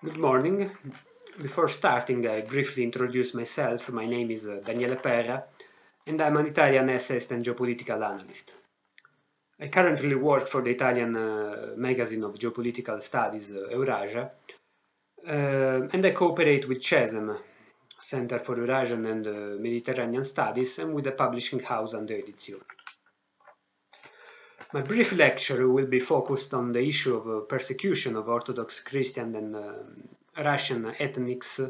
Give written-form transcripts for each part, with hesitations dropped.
Good morning. Before starting, I briefly introduce myself. My name is Daniele Perra, and I'm an Italian essayist and geopolitical analyst. I currently work for the Italian magazine of geopolitical studies, Eurasia, and I cooperate with CESEM, Center for Eurasian and Mediterranean Studies, and with the publishing house Under Edizione. My brief lecture will be focused on the issue of persecution of Orthodox Christian and Russian ethnics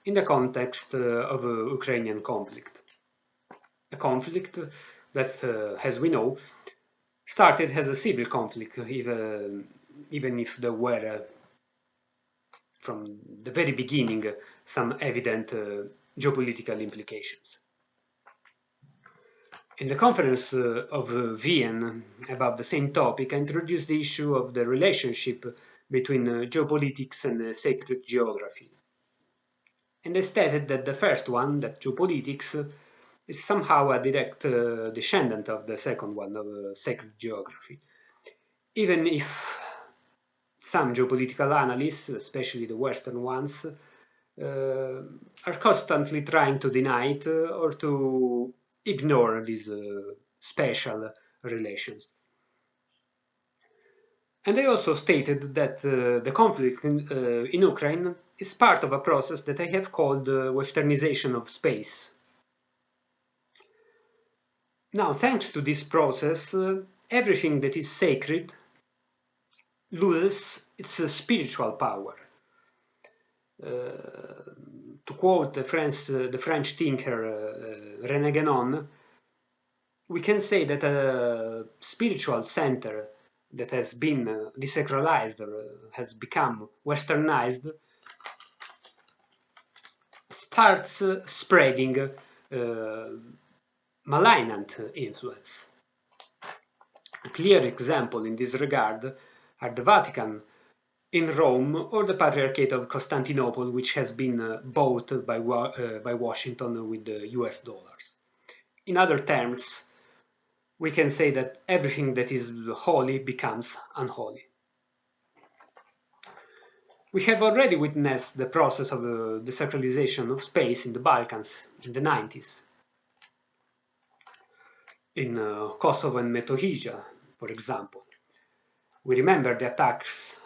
in the context of a Ukrainian conflict. A conflict that, as we know, started as a civil conflict, even if there were, from the very beginning, some evident geopolitical implications. In the conference of Vienna about the same topic, I introduced the issue of the relationship between geopolitics and sacred geography. And I stated that the first one, that geopolitics, is somehow a direct descendant of the second one, of sacred geography. Even if some geopolitical analysts, especially the Western ones, are constantly trying to deny it or to ignore these special relations. And I also stated that the conflict in Ukraine is part of a process that I have called westernization of space. Now, thanks to this process, everything that is sacred loses its spiritual power. To quote the French thinker René Guénon, we can say that a spiritual center that has been desacralized or has become westernized starts spreading malignant influence. A clear example in this regard are the Vatican in Rome or the Patriarchate of Constantinople, which has been bought by Washington with the US dollars. In other terms, we can say that everything that is holy becomes unholy. We have already witnessed the process of the desacralization of space in the Balkans in the 90s. In Kosovo and Metohija, for example. We remember the attacks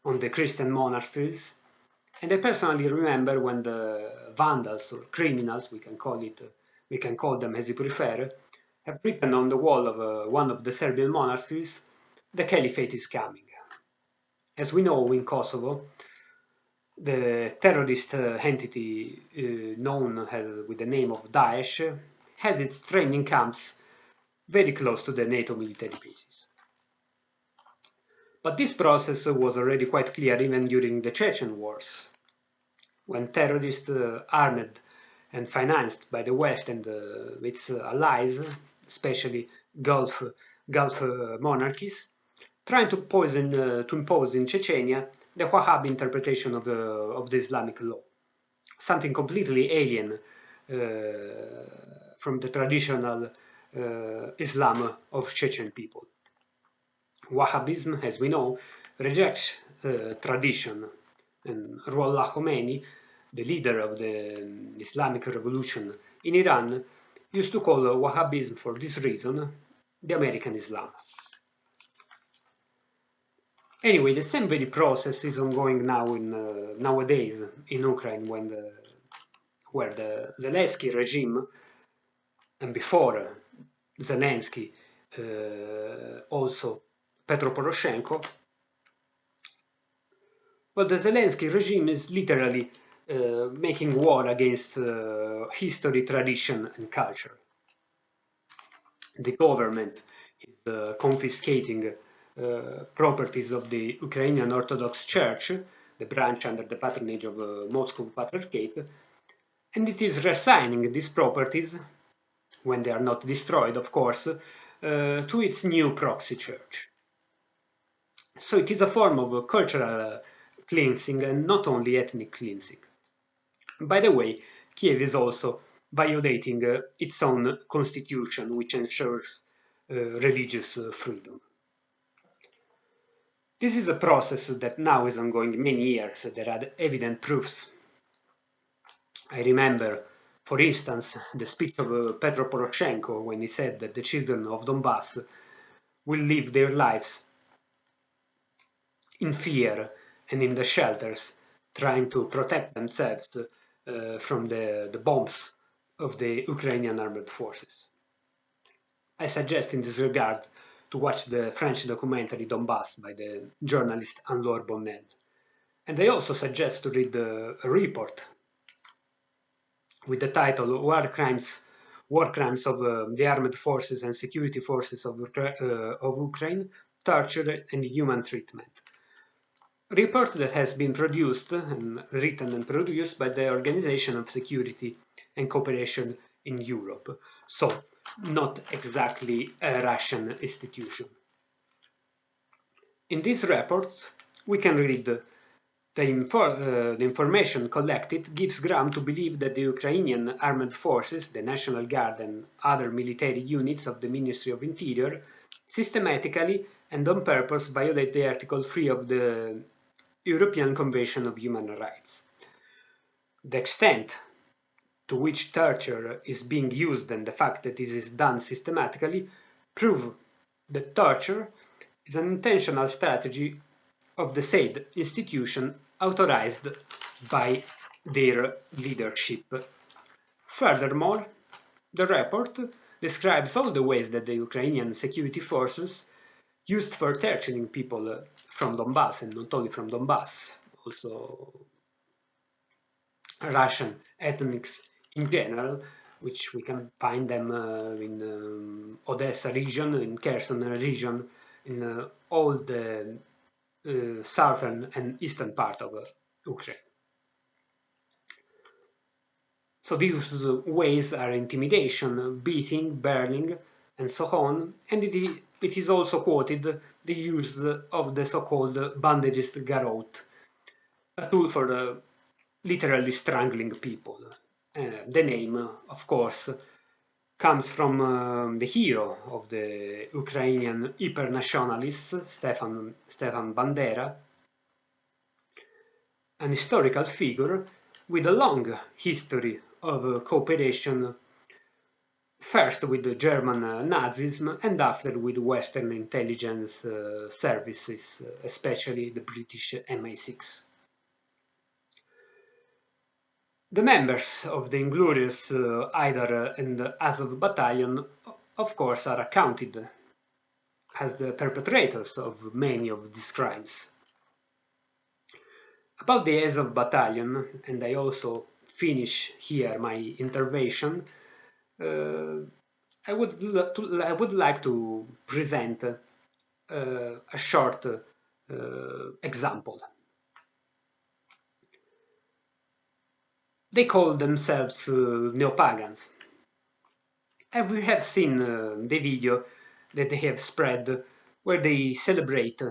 on the Christian monasteries, and I personally remember when the vandals or criminals, we can call them as you prefer, have written on the wall of one of the Serbian monasteries, "The Caliphate is coming." As we know, in Kosovo, the terrorist entity known with the name of Daesh has its training camps very close to the NATO military bases. But this process was already quite clear even during the Chechen wars, when terrorists armed and financed by the West and its allies, especially Gulf monarchies, trying to impose in Chechnya the Wahhabi interpretation of the Islamic law, something completely alien from the traditional Islam of Chechen people. Wahhabism, as we know, rejects tradition, and Ruhollah Khomeini, the leader of the Islamic revolution in Iran, used to call Wahhabism for this reason the American Islam. Anyway, the same very process is ongoing now nowadays in Ukraine, where the Zelensky regime, and before Zelensky, also Petro Poroshenko, well, the Zelensky regime is literally making war against history, tradition, and culture. The government is confiscating properties of the Ukrainian Orthodox Church, the branch under the patronage of Moscow Patriarchate, and it is reassigning these properties, when they are not destroyed, of course, to its new proxy church. So it is a form of cultural cleansing and not only ethnic cleansing. By the way, Kiev is also violating its own constitution, which ensures religious freedom. This is a process that now is ongoing many years. There are evident proofs. I remember, for instance, the speech of Petro Poroshenko when he said that the children of Donbass will live their lives in fear and in the shelters, trying to protect themselves from the bombs of the Ukrainian armed forces. I suggest in this regard to watch the French documentary Donbass by the journalist Anne-Laure Bonnet. And I also suggest to read a report with the title War Crimes of the Armed Forces and Security Forces of Ukraine, Torture and Human Treatment. A report that has been produced and written and produced by the Organization of Security and Cooperation in Europe, so not exactly a Russian institution. In this report, we can read the information collected gives ground to believe that the Ukrainian armed forces, the National Guard and other military units of the Ministry of Interior systematically and on purpose violate the Article 3 of the European Convention of Human Rights. The extent to which torture is being used and the fact that this is done systematically prove that torture is an intentional strategy of the said institution authorized by their leadership. Furthermore, the report describes all the ways that the Ukrainian security forces used for torturing people from Donbass, and not only from Donbass, also Russian ethnics in general, which we can find them in Odessa region, in Kherson region, in all the southern and eastern part of Ukraine. So these ways are intimidation, beating, burning, and so on, and it is also quoted the use of the so-called bandagist garrote, a tool for literally strangling people. The name, of course, comes from the hero of the Ukrainian hyper-nationalists, Stefan Bandera, an historical figure with a long history of cooperation, first with the German Nazism and after with Western intelligence services, especially the British MI6. The members of the Inglorious Idar and Azov Battalion, of course, are accounted as the perpetrators of many of these crimes. About the Azov Battalion, and I also finish here my intervention, I would like to present a short example. They call themselves neopagans. And we have seen the video that they have spread where they celebrate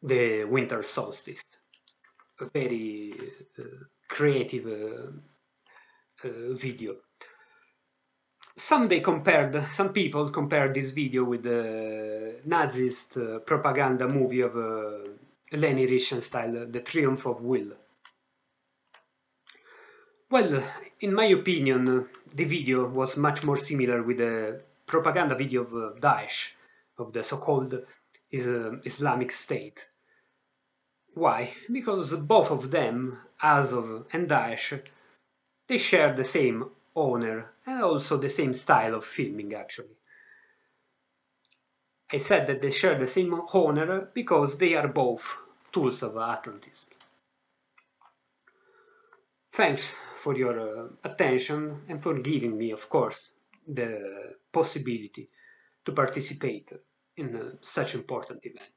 the winter solstice. A very creative video. Some people compared this video with the Nazist propaganda movie of Leni Riefenstahl, The Triumph of Will. Well, in my opinion, the video was much more similar with the propaganda video of Daesh, of the so-called Islamic State. Why? Because both of them, Azov and Daesh, they share the same owner and also the same style of filming, actually. I said that they share the same owner because they are both tools of Atlantism. Thanks for your attention and for giving me, of course, the possibility to participate in such an important event.